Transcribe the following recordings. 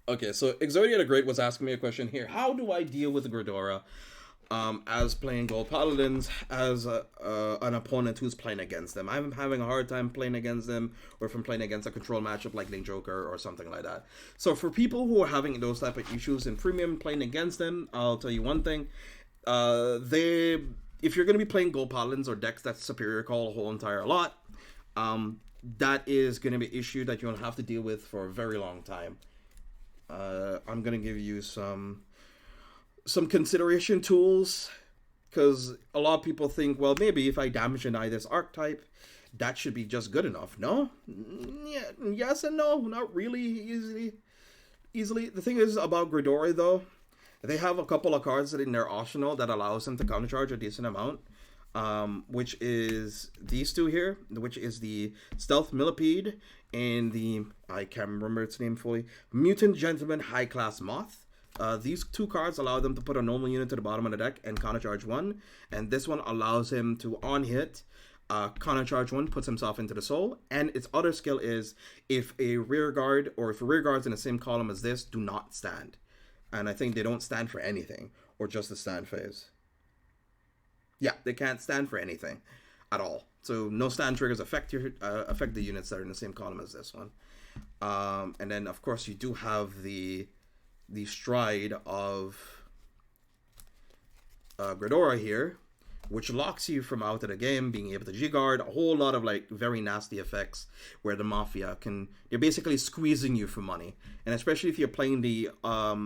Okay, so Exodia the Great was asking me a question here. How do I deal with gredora as playing gold paladins as an opponent who's playing against them? I'm having a hard time playing against them, or if I'm playing against a control matchup like Link Joker or something like that. So for people who are having those type of issues in premium playing against them, I'll tell you one thing: they if you're going to be playing gold paladins or decks that superior call a whole entire lot, that is going to be an issue that you'll have to deal with for a very long time. I'm gonna give you some consideration tools because a lot of people think, well, maybe if I damage deny this archetype, that should be just good enough. No, yeah, yes and no, not really easily. The thing is about Gridori though, they have a couple of cards in their arsenal that allows them to countercharge a decent amount. Which is these two here, which is the Stealth Millipede and the, I can't remember its name fully, Mutant Gentleman High Class Moth. These two cards allow them to put a normal unit to the bottom of the deck and countercharge one, and this one allows him to on hit countercharge one, puts himself into the soul, and its other skill is if a rear guard or if a rear guard's in the same column as this, do not stand. And I think they don't stand for anything or just the stand phase. Yeah, they can't stand for anything at all. So no stand triggers affect the units that are in the same column as this one. And then of course you do have the stride of Gredora here, which locks you from out of the game, being able to G-guard, a whole lot of like very nasty effects where the Mafia can, they're basically squeezing you for money. And especially if you're playing the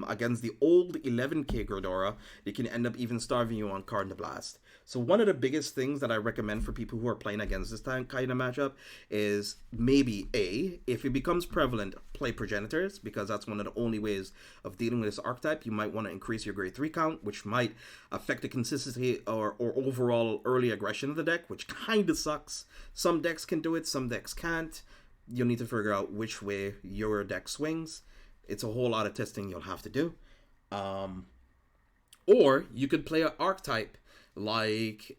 against the old 11k Gredora, they can end up even starving you on Card the Blast. So one of the biggest things that I recommend for people who are playing against this kind of matchup is maybe if it becomes prevalent, play Progenitors, because that's one of the only ways of dealing with this archetype. You might want to increase your grade 3 count, which might affect the consistency or overall early aggression of the deck, which kind of sucks. Some decks can do it, some decks can't. You'll need to figure out which way your deck swings. It's a whole lot of testing you'll have to do. Or you could play an archetype like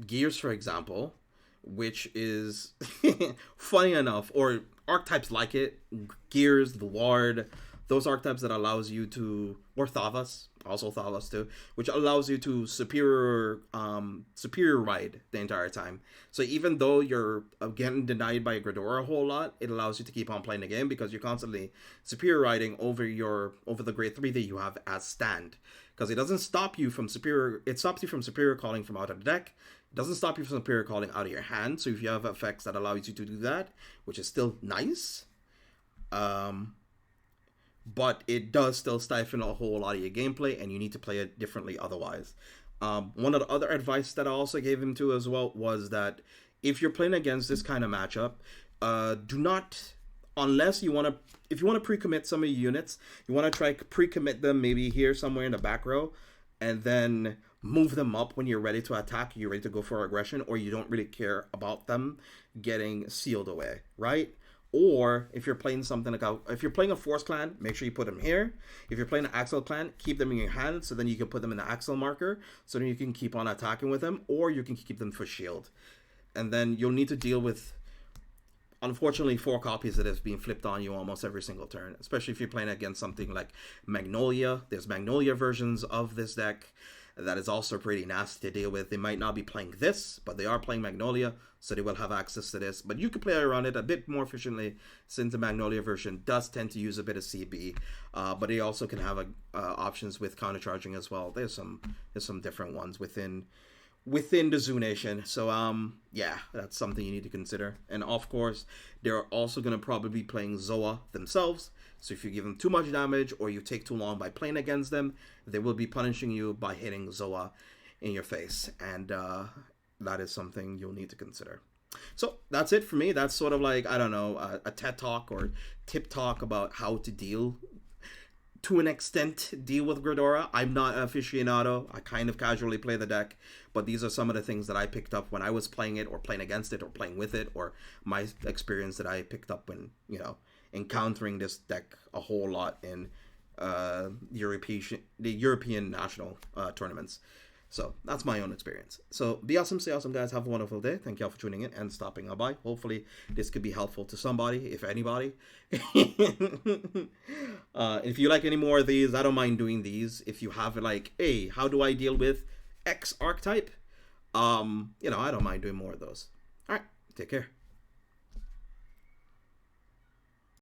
Gears, for example, which is funny enough, or archetypes like it, Gears, the Ward, those archetypes that allows you to, or Thavas, also Thavas too, which allows you to superior ride the entire time. So even though you're getting denied by Gredora a whole lot, it allows you to keep on playing the game because you're constantly superior riding over the grade 3 that you have as stand. Because it doesn't stop you from superior, it stops you from superior calling from out of the deck. It doesn't stop you from superior calling out of your hand. So if you have effects that allow you to do that, which is still nice, but it does still stifle a whole lot of your gameplay, and you need to play it differently otherwise. One of the other advice that I also gave him to as well was that if you're playing against this kind of matchup, do not, unless you want to, if you want to pre-commit some of your units, you want to try pre-commit them maybe here somewhere in the back row, and then move them up when you're ready to attack, you're ready to go for aggression, or you don't really care about them getting sealed away, right? Or if you're playing something like if you're playing a Force Clan, make sure you put them here. If you're playing an Axel Clan, keep them in your hand so then you can put them in the Axel marker so then you can keep on attacking with them, or you can keep them for shield. And then you'll need to deal with, unfortunately, 4 copies that is being flipped on you almost every single turn, especially if you're playing against something like Magnolia. There's Magnolia versions of this deck that is also pretty nasty to deal with. They might not be playing this, but they are playing Magnolia, so they will have access to this. But you can play around it a bit more efficiently since the Magnolia version does tend to use a bit of CB, but they also can have options with countercharging as well. There's some different ones within the Zoo Nation. So yeah, that's something you need to consider. And of course, they're also going to probably be playing Zoa themselves. So if you give them too much damage or you take too long by playing against them, they will be punishing you by hitting Zoa in your face. And that is something you'll need to consider. So that's it for me. That's sort of like, I don't know, a TED talk or tip talk about how to deal, to an extent, deal with Gredora. I'm not an aficionado. I kind of casually play the deck, but these are some of the things that I picked up when I was playing it or playing against it or playing with it, or my experience that I picked up when, encountering this deck a whole lot in the European national tournaments. So that's my own experience. So be awesome, stay awesome, guys. Have a wonderful day. Thank y'all for tuning in and stopping by. Hopefully, this could be helpful to somebody, if anybody. If you like any more of these, I don't mind doing these. If you have like, hey, how do I deal with X archetype? I don't mind doing more of those. All right, take care.